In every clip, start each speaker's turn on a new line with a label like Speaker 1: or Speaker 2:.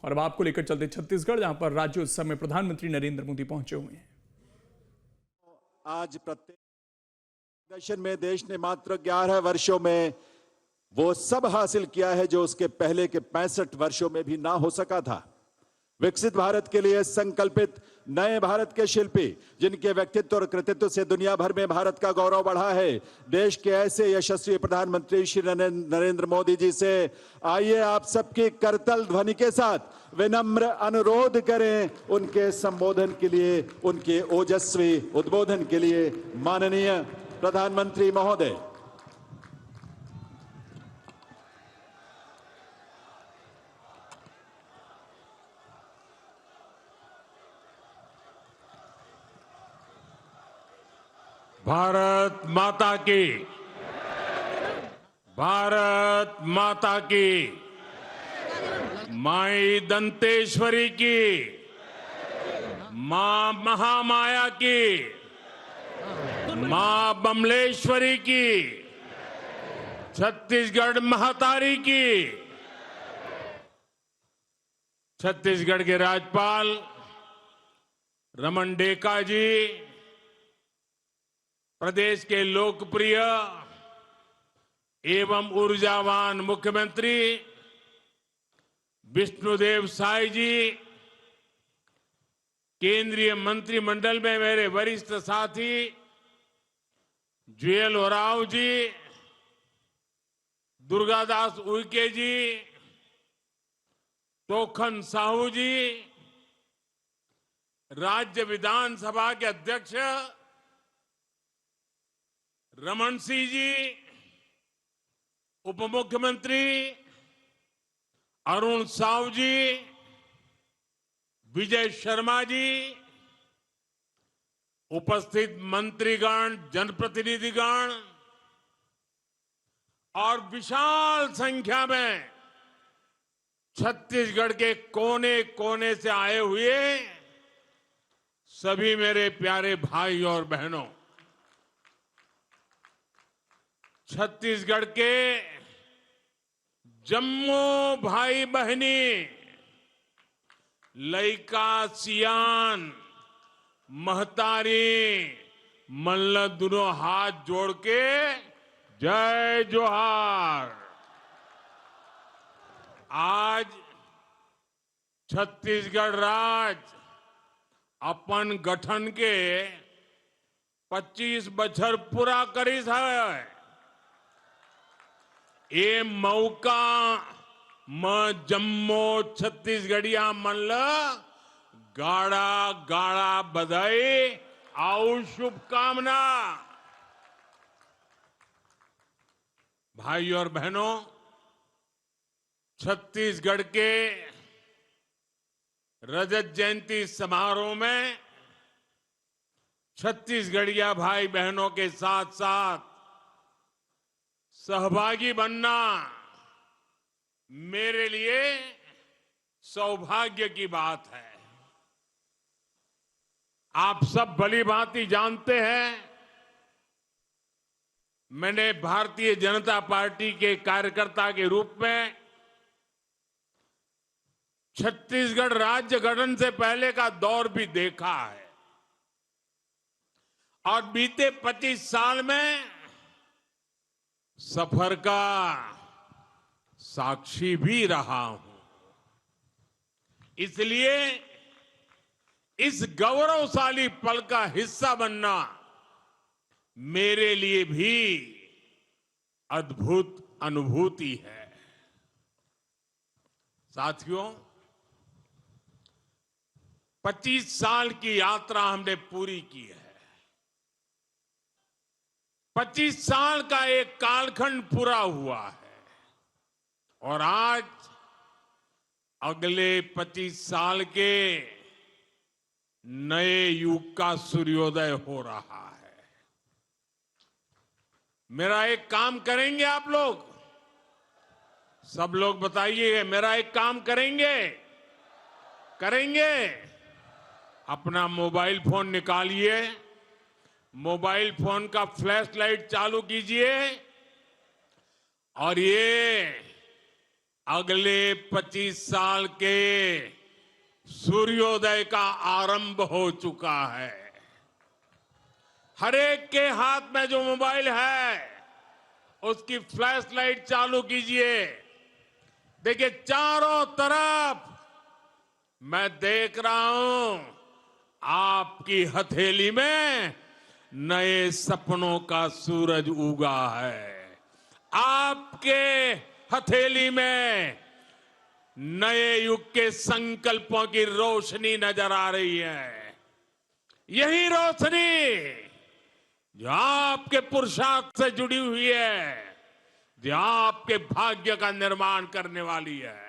Speaker 1: और अब आपको लेकर चलते छत्तीसगढ़, जहां पर राज्योत्सव में प्रधानमंत्री नरेंद्र मोदी पहुंचे हुए हैं।
Speaker 2: आज प्रत्येक दशक में देश ने मात्र 11 वर्षों में वो सब हासिल किया है जो उसके पहले के 65 वर्षों में भी ना हो सका था। विकसित भारत के लिए संकल्पित नए भारत के शिल्पी, जिनके व्यक्तित्व और कृतित्व से दुनिया भर में भारत का गौरव बढ़ा है, देश के ऐसे यशस्वी प्रधानमंत्री श्री नरेंद्र मोदी जी से आइए आप सबकी करतल ध्वनि के साथ विनम्र अनुरोध करें उनके संबोधन के लिए, उनके ओजस्वी उद्बोधन के लिए। माननीय प्रधानमंत्री महोदय।
Speaker 3: भारत माता की, भारत माता की, माई दंतेश्वरी की, मां महामाया की, मां बमलेश्वरी की, छत्तीसगढ़ महतारी की। छत्तीसगढ़ के राज्यपाल रमन डेका जी, प्रदेश के लोकप्रिय एवं ऊर्जावान मुख्यमंत्री विष्णुदेव साय जी, केंद्रीय मंत्रिमंडल में मेरे वरिष्ठ साथी जुएल ओरांव जी, दुर्गादास उइके जी, तोखन साहू जी, राज्य विधानसभा के अध्यक्ष रमन सिंह जी, उप मुख्यमंत्री अरुण साव जी, विजय शर्मा जी, उपस्थित मंत्रीगण, जनप्रतिनिधिगण और विशाल संख्या में छत्तीसगढ़ के कोने कोने से आए हुए सभी मेरे प्यारे भाई और बहनों, छत्तीसगढ़ के जम्मू भाई बहनी, लइका सियान, महतारी, मल्ल दोनों हाथ जोड़ के जय जोहार। आज छत्तीसगढ़ राज्य अपन गठन के 25 बछर पूरा करीस है। ये मौका म जम्मो छत्तीसगढ़िया मन ल गाड़ा गाड़ा बधाई और शुभकामना। भाई और बहनों, छत्तीसगढ़ के रजत जयंती समारोह में छत्तीसगढ़िया भाई बहनों के साथ साथ सहभागी बनना मेरे लिए सौभाग्य की बात है। आप सब भली भांति जानते हैं, मैंने भारतीय जनता पार्टी के कार्यकर्ता के रूप में छत्तीसगढ़ राज्य गठन से पहले का दौर भी देखा है और बीते 25 साल में सफर का साक्षी भी रहा हूं। इसलिए इस गौरवशाली पल का हिस्सा बनना मेरे लिए भी अद्भुत अनुभूति है। साथियों, 25 साल की यात्रा हमने पूरी की है। 25 साल का एक कालखंड पूरा हुआ है और आज अगले 25 साल के नए युग का सूर्योदय हो रहा है। मेरा एक काम करेंगे आप लोग, सब लोग बताइए, मेरा एक काम करेंगे? अपना मोबाइल फोन निकालिए, मोबाइल फोन का फ्लैश लाइट चालू कीजिए और ये अगले 25 साल के सूर्योदय का आरंभ हो चुका है। हर एक के हाथ में जो मोबाइल है उसकी फ्लैश लाइट चालू कीजिए। देखिए चारों तरफ मैं देख रहा हूं आपकी हथेली में नए सपनों का सूरज उगा है। आपके हथेली में नए युग के संकल्पों की रोशनी नजर आ रही है। यही रोशनी जो आपके पुरुषार्थ से जुड़ी हुई है, जो आपके भाग्य का निर्माण करने वाली है।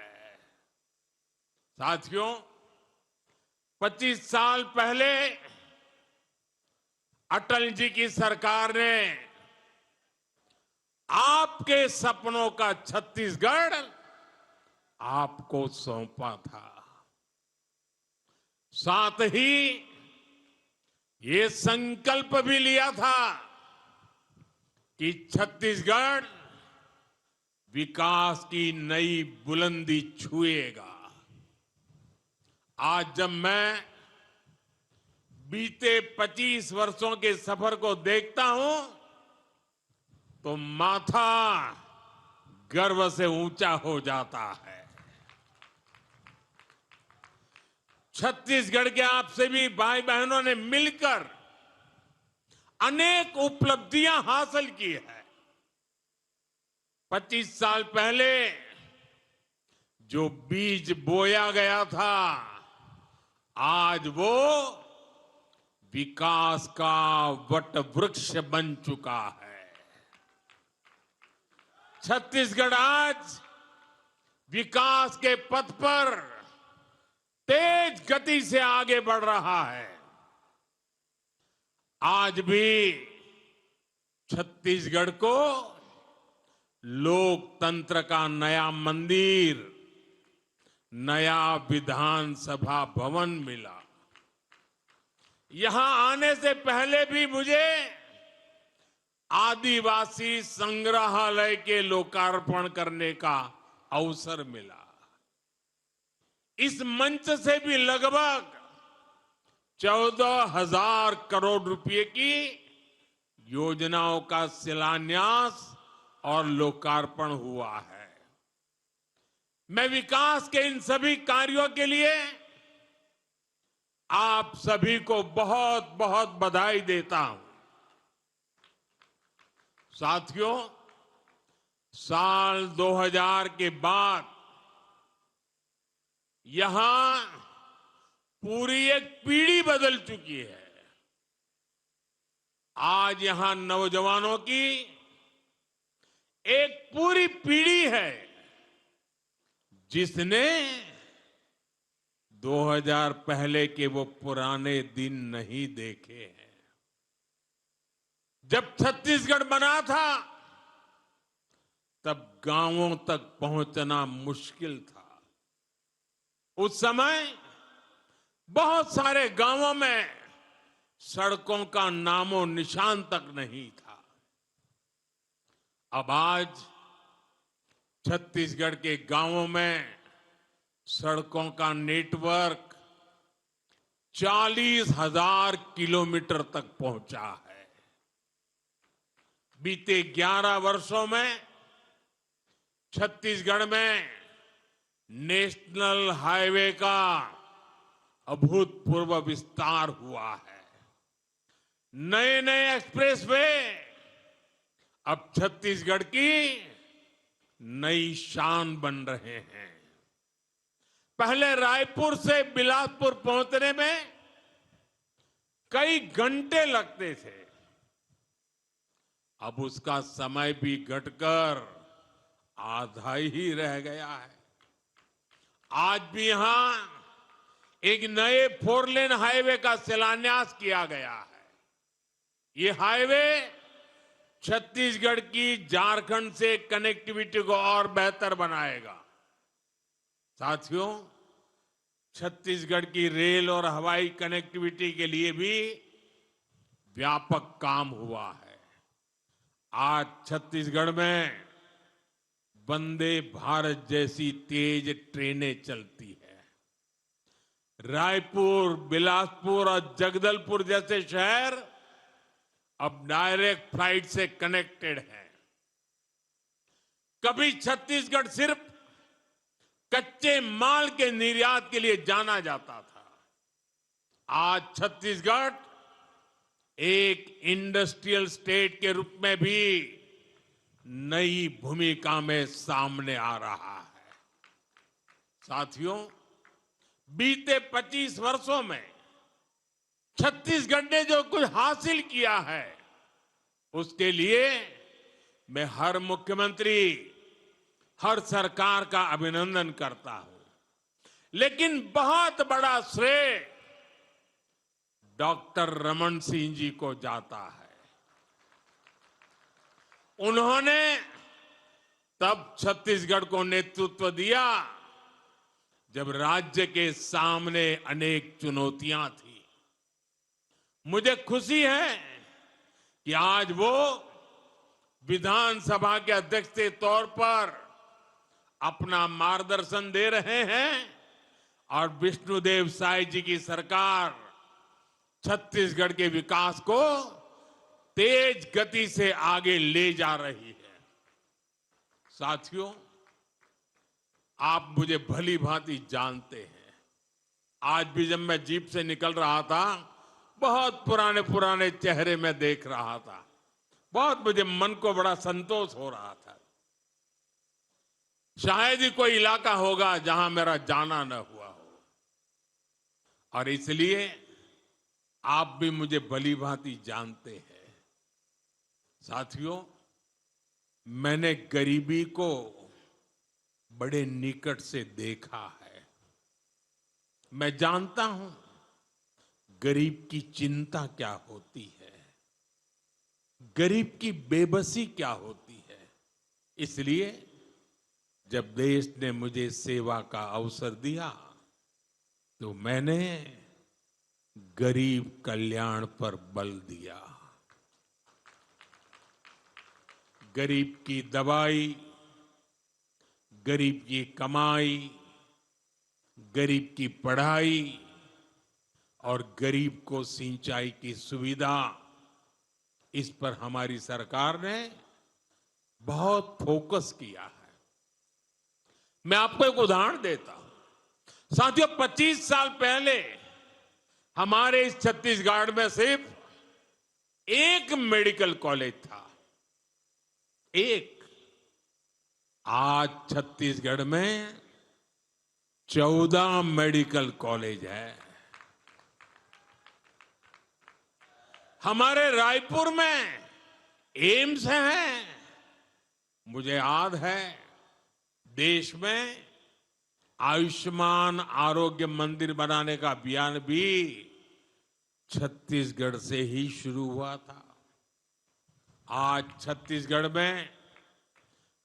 Speaker 3: साथियों, 25 साल पहले अटल जी की सरकार ने आपके सपनों का छत्तीसगढ़ आपको सौंपा था। साथ ही ये संकल्प भी लिया था कि छत्तीसगढ़ विकास की नई बुलंदी छुएगा। आज जब मैं बीते 25 वर्षों के सफर को देखता हूं तो माथा गर्व से ऊंचा हो जाता है। छत्तीसगढ़ के आप सभी भाई बहनों ने मिलकर अनेक उपलब्धियां हासिल की है। 25 साल पहले जो बीज बोया गया था, आज वो विकास का वट वृक्ष बन चुका है। छत्तीसगढ़ आज विकास के पथ पर तेज गति से आगे बढ़ रहा है। आज भी छत्तीसगढ़ को लोकतंत्र का नया मंदिर, नया विधानसभा भवन मिला। यहां आने से पहले भी मुझे आदिवासी संग्रहालय के लोकार्पण करने का अवसर मिला। इस मंच से भी लगभग 14,000 करोड़ रुपए की योजनाओं का शिलान्यास और लोकार्पण हुआ है। मैं विकास के इन सभी कार्यों के लिए आप सभी को बहुत बहुत बधाई देता हूं। साथियों, साल 2000 के बाद यहां पूरी एक पीढ़ी बदल चुकी है। आज यहां नौजवानों की एक पूरी पीढ़ी है जिसने 2000 पहले के वो पुराने दिन नहीं देखे हैं। जब छत्तीसगढ़ बना था तब गांवों तक पहुंचना मुश्किल था। उस समय बहुत सारे गांवों में सड़कों का नामो निशान तक नहीं था। अब आज छत्तीसगढ़ के गांवों में सड़कों का नेटवर्क 40,000 किलोमीटर तक पहुंचा है। बीते 11 वर्षों में छत्तीसगढ़ में नेशनल हाईवे का अभूतपूर्व विस्तार हुआ है। नए नए एक्सप्रेसवे अब छत्तीसगढ़ की नई शान बन रहे हैं। पहले रायपुर से बिलासपुर पहुंचने में कई घंटे लगते थे, अब उसका समय भी घटकर आधा ही रह गया है। आज भी यहां एक नए 4 लेन हाईवे का शिलान्यास किया गया है। ये हाईवे छत्तीसगढ़ की झारखंड से कनेक्टिविटी को और बेहतर बनाएगा। साथियों, छत्तीसगढ़ की रेल और हवाई कनेक्टिविटी के लिए भी व्यापक काम हुआ है। आज छत्तीसगढ़ में वंदे भारत जैसी तेज ट्रेनें चलती है। रायपुर, बिलासपुर और जगदलपुर जैसे शहर अब डायरेक्ट फ्लाइट से कनेक्टेड हैं। कभी छत्तीसगढ़ सिर्फ कच्चे माल के निर्यात के लिए जाना जाता था। आज छत्तीसगढ़ एक इंडस्ट्रियल स्टेट के रूप में भी नई भूमिका में सामने आ रहा है। साथियों, बीते 25 वर्षों में छत्तीसगढ़ ने जो कुछ हासिल किया है, उसके लिए मैं हर मुख्यमंत्री, हर सरकार का अभिनंदन करता हूं। लेकिन बहुत बड़ा श्रेय डॉक्टर रमन सिंह जी को जाता है। उन्होंने तब छत्तीसगढ़ को नेतृत्व दिया जब राज्य के सामने अनेक चुनौतियां थी। मुझे खुशी है कि आज वो विधानसभा के अध्यक्ष के तौर पर अपना मार्गदर्शन दे रहे हैं और विष्णुदेव साय जी की सरकार छत्तीसगढ़ के विकास को तेज गति से आगे ले जा रही है। साथियों, आप मुझे भली भांति जानते हैं। आज भी जब मैं जीप से निकल रहा था, बहुत पुराने पुराने चेहरे में देख रहा था। बहुत मुझे मन को बड़ा संतोष हो रहा था। शायद ही कोई इलाका होगा जहां मेरा जाना न हुआ हो, और इसलिए आप भी मुझे भली भांति जानते हैं। साथियों, मैंने गरीबी को बड़े निकट से देखा है। मैं जानता हूं गरीब की चिंता क्या होती है, गरीब की बेबसी क्या होती है। इसलिए जब देश ने मुझे सेवा का अवसर दिया तो मैंने गरीब कल्याण पर बल दिया। गरीब की दवाई, गरीब की कमाई, गरीब की पढ़ाई और गरीब को सिंचाई की सुविधा, इस पर हमारी सरकार ने बहुत फोकस किया है। मैं आपको एक उदाहरण देता हूं। साथियों, 25 साल पहले हमारे इस छत्तीसगढ़ में सिर्फ एक मेडिकल कॉलेज था, एक। आज छत्तीसगढ़ में 14 मेडिकल कॉलेज है। हमारे रायपुर में एम्स है। मुझे याद है, देश में आयुष्मान आरोग्य मंदिर बनाने का अभियान भी छत्तीसगढ़ से ही शुरू हुआ था। आज छत्तीसगढ़ में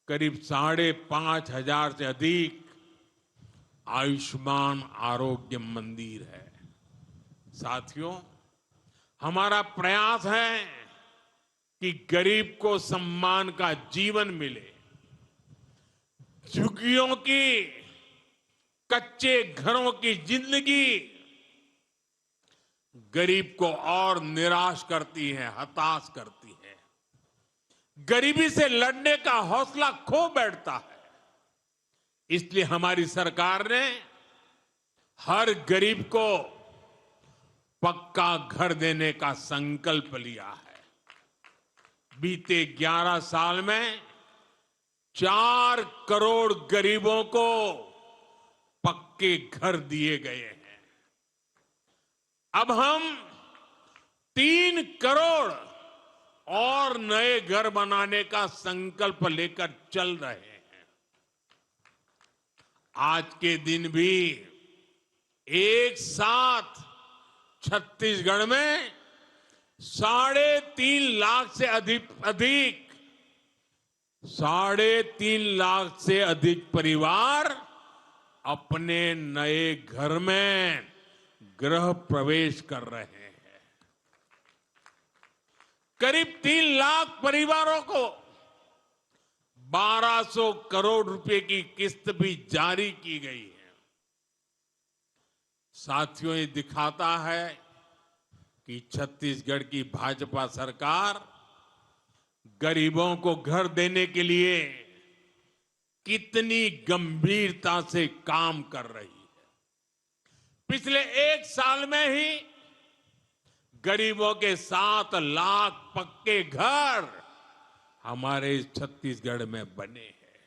Speaker 3: करीब 5,500 से अधिक आयुष्मान आरोग्य मंदिर है। साथियों, हमारा प्रयास है कि गरीब को सम्मान का जीवन मिले, झुग्गियों की, कच्चे घरों की जिंदगी गरीब को और निराश करती है, हताश करती है। गरीबी से लड़ने का हौसला खो बैठता है। इसलिए हमारी सरकार ने हर गरीब को पक्का घर देने का संकल्प लिया है। बीते 11 साल में 4 करोड़ गरीबों को पक्के घर दिए गए हैं। अब हम 3 करोड़ और नए घर बनाने का संकल्प लेकर चल रहे हैं। आज के दिन भी एक साथ छत्तीसगढ़ में 3.5 लाख से अधिक 3.5 लाख से अधिक परिवार अपने नए घर में गृह प्रवेश कर रहे हैं। करीब 3 लाख परिवारों को 1200 करोड़ रुपए की किस्त भी जारी की गई है। साथियों, ये दिखाता है कि छत्तीसगढ़ की भाजपा सरकार गरीबों को घर देने के लिए कितनी गंभीरता से काम कर रही है। पिछले 1 साल में ही गरीबों के 7 लाख पक्के घर हमारे इस छत्तीसगढ़ में बने हैं।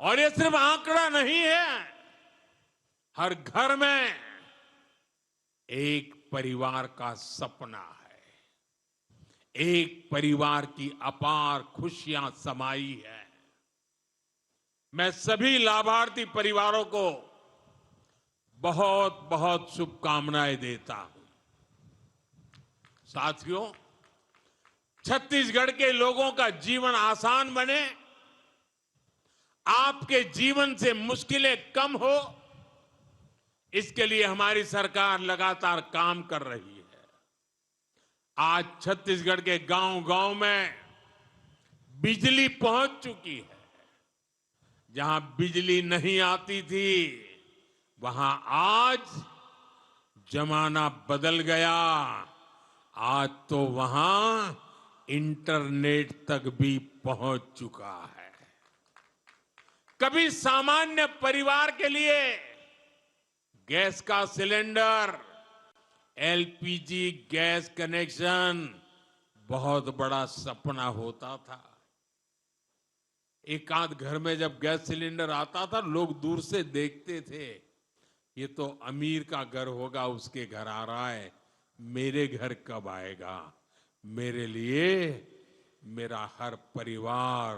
Speaker 3: और ये सिर्फ आंकड़ा नहीं है, हर घर में एक परिवार का सपना है, एक परिवार की अपार खुशियां समाई है। मैं सभी लाभार्थी परिवारों को बहुत बहुत शुभकामनाएं देता हूं। साथियों, छत्तीसगढ़ के लोगों का जीवन आसान बने, आपके जीवन से मुश्किलें कम हो, इसके लिए हमारी सरकार लगातार काम कर रही है। आज छत्तीसगढ़ के गांव-गांव में बिजली पहुंच चुकी है। जहां बिजली नहीं आती थी, वहां आज जमाना बदल गया। आज तो वहां इंटरनेट तक भी पहुंच चुका है। कभी सामान्य परिवार के लिए गैस का सिलेंडर, एलपीजी गैस कनेक्शन बहुत बड़ा सपना होता था। एक आध घर में जब गैस सिलेंडर आता था, लोग दूर से देखते थे, ये तो अमीर का घर होगा, उसके घर आ रहा है, मेरे घर कब आएगा। मेरे लिए मेरा हर परिवार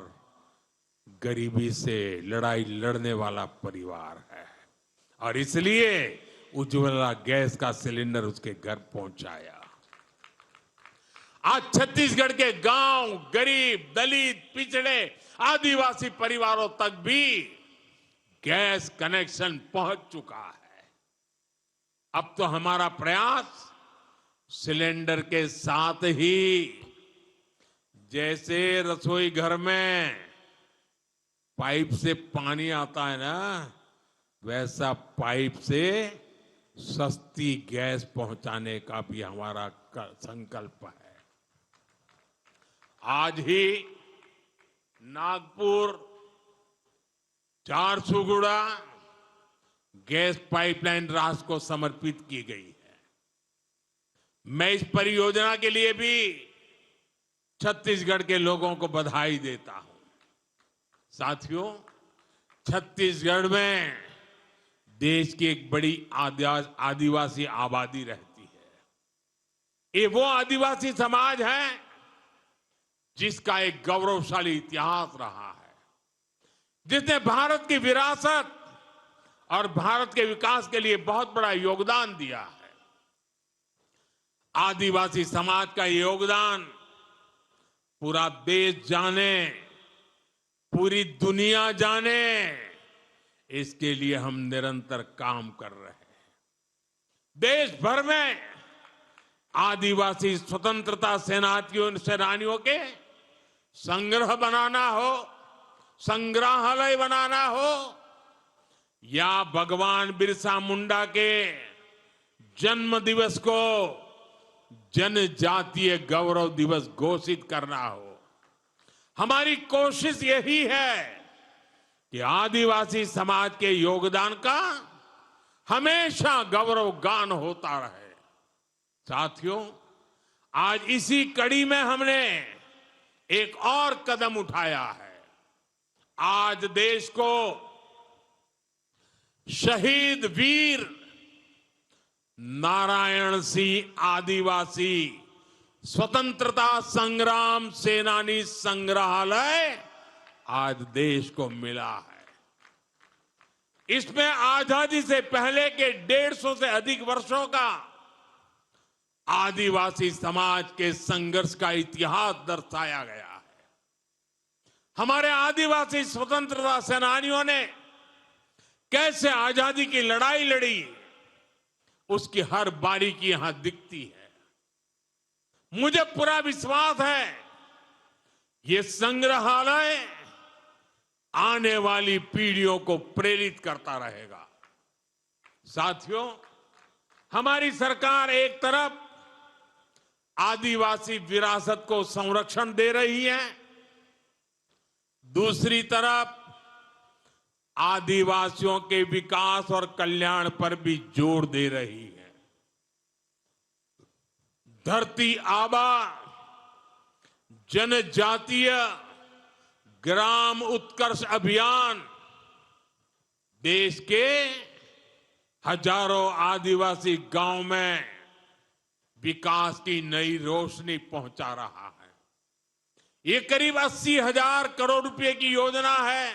Speaker 3: गरीबी से लड़ाई लड़ने वाला परिवार है, और इसलिए उज्ज्वला गैस का सिलेंडर उसके घर पहुंचाया। आज छत्तीसगढ़ के गांव, गरीब, दलित, पिछड़े, आदिवासी परिवारों तक भी गैस कनेक्शन पहुंच चुका है। अब तो हमारा प्रयास सिलेंडर के साथ ही, जैसे रसोई घर में पाइप से पानी आता है ना, वैसा पाइप से सस्ती गैस पहुंचाने का भी हमारा संकल्प है। आज ही नागपुर झारसुगुड़ा गैस पाइपलाइन राष्ट्र को समर्पित की गई है। मैं इस परियोजना के लिए भी छत्तीसगढ़ के लोगों को बधाई देता हूं। साथियों, छत्तीसगढ़ में देश की एक बड़ी आदिवासी आबादी रहती है। ये वो आदिवासी समाज है जिसका एक गौरवशाली इतिहास रहा है, जिसने भारत की विरासत और भारत के विकास के लिए बहुत बड़ा योगदान दिया है। आदिवासी समाज का योगदान पूरा देश जाने, पूरी दुनिया जाने, इसके लिए हम निरंतर काम कर रहे हैं। देश भर में आदिवासी स्वतंत्रता सेनानियों के संग्रह बनाना हो, संग्रहालय बनाना हो, या भगवान बिरसा मुंडा के जन्म दिवस को जनजातीय गौरव दिवस घोषित करना हो, हमारी कोशिश यही है कि आदिवासी समाज के योगदान का हमेशा गौरव गान होता रहे। साथियों, आज इसी कड़ी में हमने एक और कदम उठाया है। आज देश को शहीद वीर नारायण सिंह आदिवासी स्वतंत्रता संग्राम सेनानी संग्रहालय आज देश को मिला है। इसमें आजादी से पहले के 150 से अधिक वर्षों का आदिवासी समाज के संघर्ष का इतिहास दर्शाया गया है। हमारे आदिवासी स्वतंत्रता सेनानियों ने कैसे आजादी की लड़ाई लड़ी, उसकी हर बारीकी यहां दिखती है। मुझे पूरा विश्वास है ये संग्रहालय आने वाली पीढ़ियों को प्रेरित करता रहेगा। साथियों, हमारी सरकार एक तरफ आदिवासी विरासत को संरक्षण दे रही है, दूसरी तरफ आदिवासियों के विकास और कल्याण पर भी जोर दे रही है। धरती आबा जनजातीय ग्राम उत्कर्ष अभियान देश के हजारों आदिवासी गांव में विकास की नई रोशनी पहुंचा रहा है। ये करीब 80,000 करोड़ रुपए की योजना है।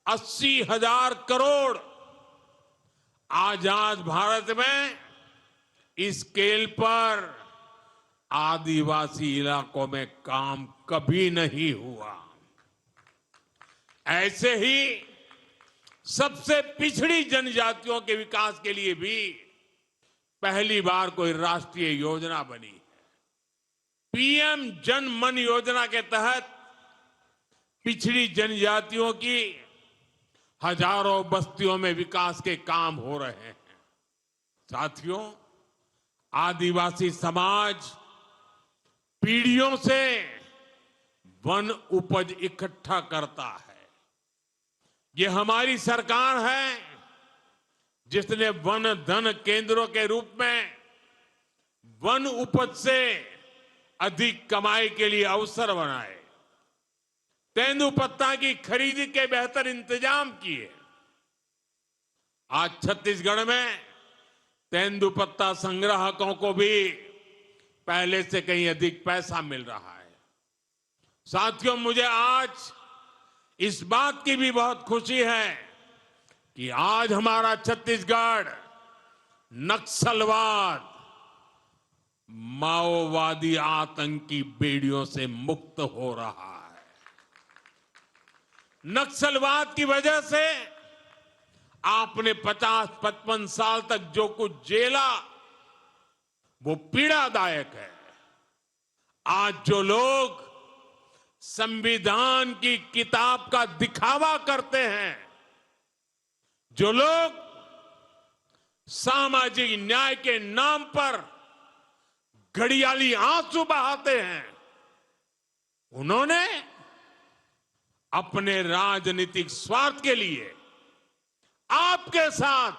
Speaker 3: 80,000 करोड़। आजाद भारत में इस स्केल पर आदिवासी इलाकों में काम कभी नहीं हुआ। ऐसे ही सबसे पिछड़ी जनजातियों के विकास के लिए भी पहली बार कोई राष्ट्रीय योजना बनी है। पीएम जन मन योजना के तहत पिछड़ी जनजातियों की हजारों बस्तियों में विकास के काम हो रहे हैं। साथियों, आदिवासी समाज पीढ़ियों से वन उपज इकट्ठा करता है। ये हमारी सरकार है जिसने वन धन केंद्रों के रूप में वन उपज से अधिक कमाई के लिए अवसर बनाए, तेंदुपत्ता की खरीदी के बेहतर इंतजाम किए। आज छत्तीसगढ़ में तेंदुपत्ता संग्राहकों को भी पहले से कहीं अधिक पैसा मिल रहा है। साथियों, मुझे आज इस बात की भी बहुत खुशी है कि आज हमारा छत्तीसगढ़ नक्सलवाद, माओवादी आतंकी बेड़ियों से मुक्त हो रहा है। नक्सलवाद की वजह से आपने 50-55 साल तक जो कुछ झेला वो पीड़ादायक है। आज जो लोग संविधान की किताब का दिखावा करते हैं, जो लोग सामाजिक न्याय के नाम पर घड़ियाली आंसू बहाते हैं, उन्होंने अपने राजनीतिक स्वार्थ के लिए आपके साथ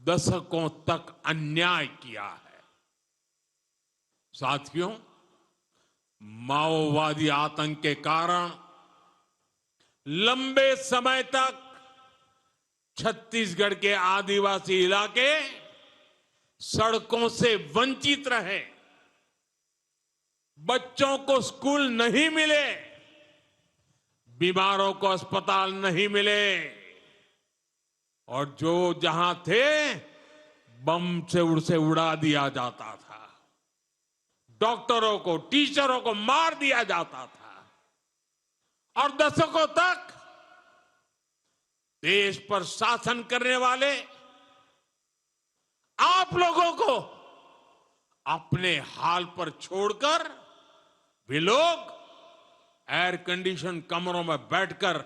Speaker 3: दशकों तक अन्याय किया है। साथियों, माओवादी आतंक के कारण लंबे समय तक छत्तीसगढ़ के आदिवासी इलाके सड़कों से वंचित रहे। बच्चों को स्कूल नहीं मिले, बीमारों को अस्पताल नहीं मिले, और जो जहां थे बम से उड़ा दिया जाता था। डॉक्टरों को, टीचरों को मार दिया जाता था। और दशकों तक देश पर शासन करने वाले आप लोगों को अपने हाल पर छोड़कर वे लोग एयर कंडीशन कमरों में बैठकर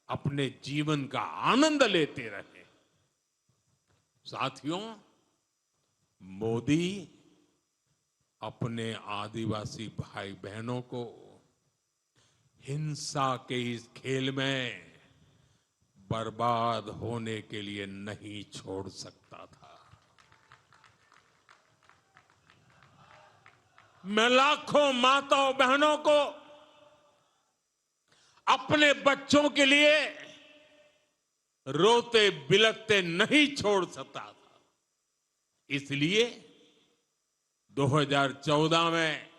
Speaker 3: अपने जीवन का आनंद लेते रहे। साथियों, मोदी अपने आदिवासी भाई बहनों को हिंसा के इस खेल में बर्बाद होने के लिए नहीं छोड़ सकता था। मैं लाखों माताओं बहनों को अपने बच्चों के लिए रोते बिलखते नहीं छोड़ सकता था। इसलिए 2014 में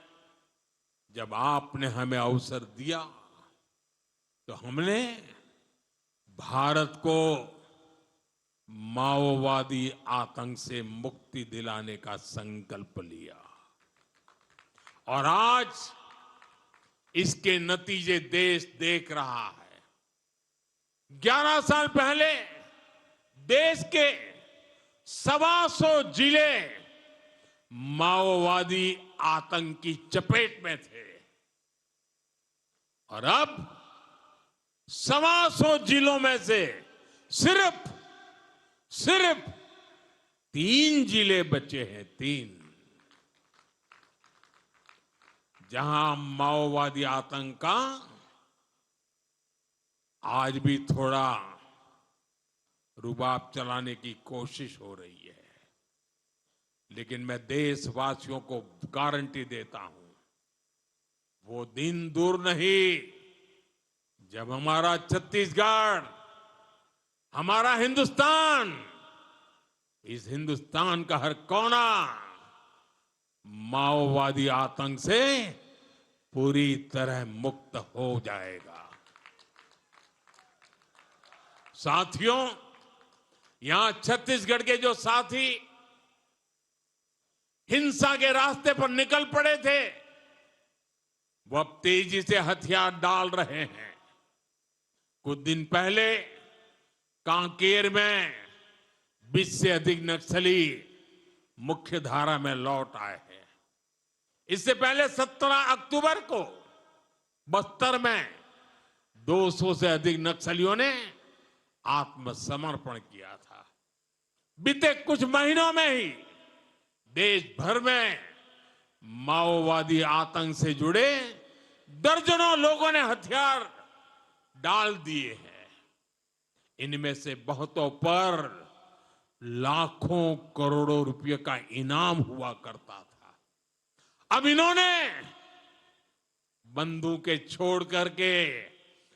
Speaker 3: जब आपने हमें अवसर दिया तो हमने भारत को माओवादी आतंक से मुक्ति दिलाने का संकल्प लिया, और आज इसके नतीजे देश देख रहा है। 11 साल पहले देश के 125 जिले माओवादी आतंक की चपेट में थे, और अब 125 जिलों में से सिर्फ 3 जिले बचे हैं, 3, जहां माओवादी आतंक का आज भी थोड़ा रुबाब चलाने की कोशिश हो रही है। लेकिन मैं देशवासियों को गारंटी देता हूं, वो दिन दूर नहीं जब हमारा छत्तीसगढ़, हमारा हिंदुस्तान, इस हिंदुस्तान का हर कोना माओवादी आतंक से पूरी तरह मुक्त हो जाएगा। साथियों, यहां छत्तीसगढ़ के जो साथी हिंसा के रास्ते पर निकल पड़े थे, वो अब तेजी से हथियार डाल रहे हैं। कुछ दिन पहले कांकेर में 20 से अधिक नक्सली मुख्य धारा में लौट आए हैं। इससे पहले 17 अक्टूबर को बस्तर में 200 से अधिक नक्सलियों ने आत्मसमर्पण किया था। बीते कुछ महीनों में ही देश भर में माओवादी आतंक से जुड़े दर्जनों लोगों ने हथियार डाल दिए हैं। इनमें से बहुतों पर लाखों करोड़ों रुपए का इनाम हुआ करता था। अब इन्होंने बंदूकें छोड़ करके,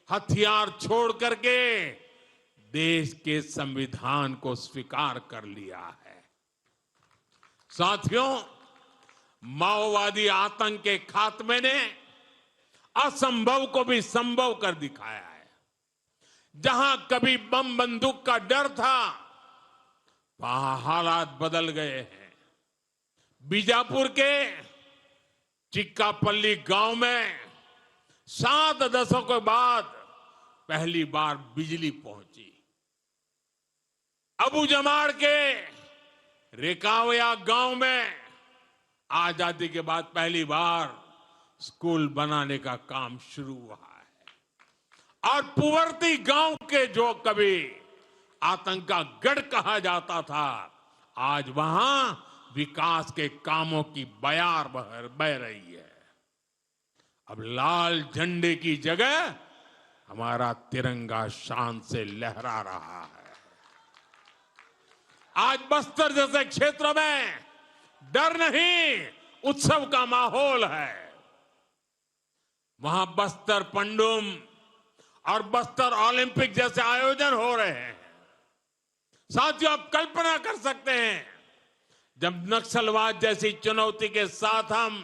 Speaker 3: हथियार छोड़ करके देश के संविधान को स्वीकार कर लिया है। साथियों, माओवादी आतंक के खात्मे ने असंभव को भी संभव कर दिखाया है। जहां कभी बम बंदूक का डर था, वहां हालात बदल गए हैं। बीजापुर के चिक्कापल्ली गांव में 7 दशकों के बाद पहली बार बिजली पहुंची। अबू जमाड़ के रेकावया गांव में आजादी के बाद पहली बार स्कूल बनाने का काम शुरू हुआ है। और पुवर्ती गांव के जो कभी आतंक का गढ़ कहा जाता था, आज वहां विकास के कामों की बयार बह रही है। अब लाल झंडे की जगह हमारा तिरंगा शान से लहरा रहा है। आज बस्तर जैसे क्षेत्रों में डर नहीं, उत्सव का माहौल है। वहां बस्तर पंडुम और बस्तर ओलंपिक जैसे आयोजन हो रहे हैं। साथियों, आप कल्पना कर सकते हैं, जब नक्सलवाद जैसी चुनौती के साथ हम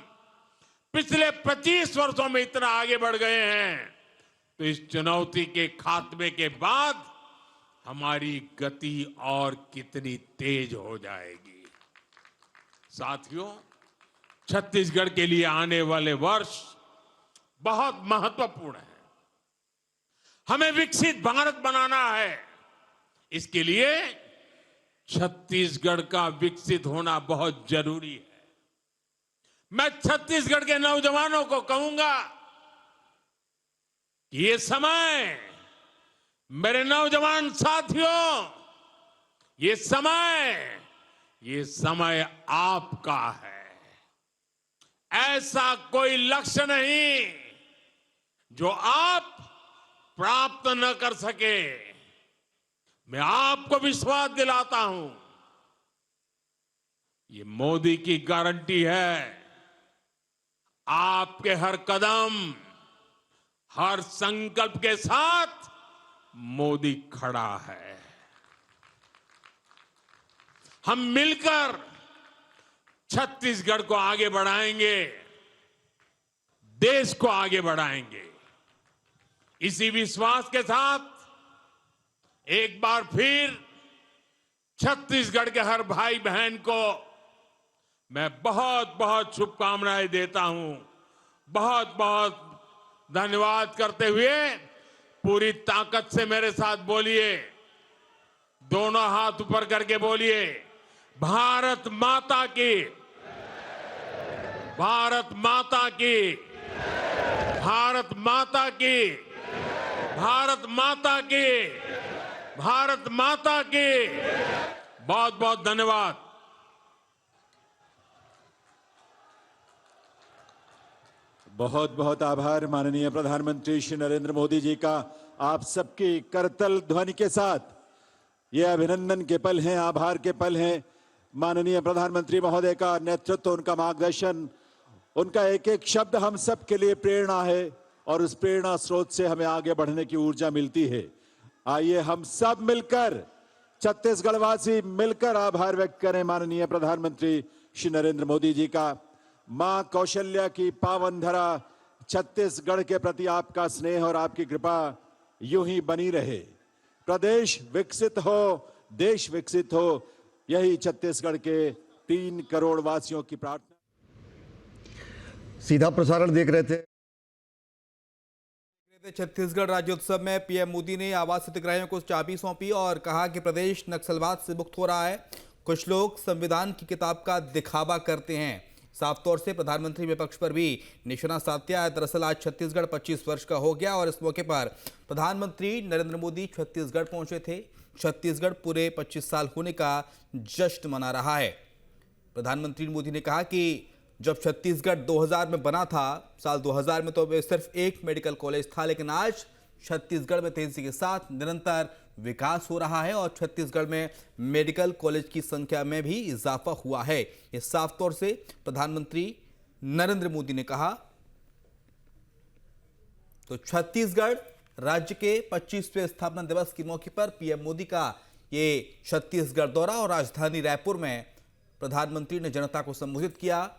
Speaker 3: पिछले 25 वर्षों में इतना आगे बढ़ गए हैं, तो इस चुनौती के खात्मे के बाद हमारी गति और कितनी तेज हो जाएगी। साथियों, छत्तीसगढ़ के लिए आने वाले वर्ष बहुत महत्वपूर्ण है। हमें विकसित भारत बनाना है। इसके लिए छत्तीसगढ़ का विकसित होना बहुत जरूरी है। मैं छत्तीसगढ़ के नौजवानों को कहूंगा कि ये समय, मेरे नौजवान साथियों, ये समय आपका है। ऐसा कोई लक्ष्य नहीं जो आप प्राप्त न कर सके। मैं आपको विश्वास दिलाता हूं, ये मोदी की गारंटी है। आपके हर कदम, हर संकल्प के साथ मोदी खड़ा है। हम मिलकर छत्तीसगढ़ को आगे बढ़ाएंगे, देश को आगे बढ़ाएंगे। इसी विश्वास के साथ एक बार फिर छत्तीसगढ़ के हर भाई बहन को मैं बहुत बहुत शुभकामनाएं देता हूं। बहुत बहुत धन्यवाद करते हुए पूरी ताकत से मेरे साथ बोलिए, दोनों हाथ ऊपर करके बोलिए, भारत माता की, भारत माता की, भारत माता की। भारत माता की बहुत बहुत धन्यवाद।
Speaker 2: बहुत बहुत आभार माननीय प्रधानमंत्री श्री नरेंद्र मोदी जी का। आप सबकी करतल ध्वनि के साथ ये अभिनंदन के पल हैं, आभार के पल हैं। माननीय प्रधानमंत्री महोदय का नेतृत्व, उनका मार्गदर्शन, उनका एक एक शब्द हम सब के लिए प्रेरणा है और उस प्रेरणा स्रोत से हमें आगे बढ़ने की ऊर्जा मिलती है। आइए हम सब मिलकर, छत्तीसगढ़ वासी मिलकर आभार व्यक्त करें माननीय प्रधानमंत्री श्री नरेंद्र मोदी जी का। मां कौशल्या की पावन धरा छत्तीसगढ़ के प्रति आपका स्नेह और आपकी कृपा यूं ही बनी रहे। प्रदेश विकसित हो, देश विकसित हो, यही छत्तीसगढ़ के 3 करोड़ वासियों की प्रार्थना।
Speaker 4: सीधा प्रसारण देख रहे थे।
Speaker 5: छत्तीसगढ़ राज्योत्सव में पीएम मोदी ने आवास हितग्राहियों को चाबी सौंपी और कहा कि प्रदेश नक्सलवाद से मुक्त हो रहा है। कुछ लोग संविधान की किताब का दिखावा करते हैं। साफ तौर से प्रधानमंत्री विपक्ष पर भी निशाना साधते। दरअसल आज छत्तीसगढ़ 25 वर्ष का हो गया और इस मौके पर प्रधानमंत्री नरेंद्र मोदी छत्तीसगढ़ पहुंचे थे। छत्तीसगढ़ पूरे 25 साल होने का जश्न मना रहा है। प्रधानमंत्री मोदी ने कहा कि जब छत्तीसगढ़ 2000 में बना था, साल 2000 में तो सिर्फ एक मेडिकल कॉलेज था, लेकिन आज छत्तीसगढ़ में तेजी के साथ निरंतर विकास हो रहा है और छत्तीसगढ़ में मेडिकल कॉलेज की संख्या में भी इजाफा हुआ है। ये साफ तौर से प्रधानमंत्री नरेंद्र मोदी ने कहा। तो छत्तीसगढ़ राज्य के 25वें स्थापना दिवस के मौके पर पीएम मोदी का ये छत्तीसगढ़ दौरा और राजधानी रायपुर में प्रधानमंत्री ने जनता को संबोधित किया।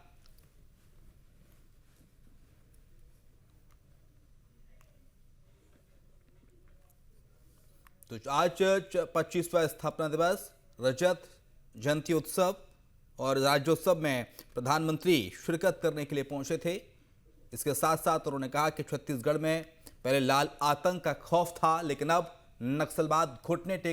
Speaker 5: तो आज 25वां स्थापना दिवस, रजत जयंती उत्सव और राज्योत्सव में प्रधानमंत्री शिरकत करने के लिए पहुंचे थे। इसके साथ साथ उन्होंने कहा कि छत्तीसगढ़ में पहले लाल आतंक का खौफ था, लेकिन अब नक्सलवाद घुटने टेक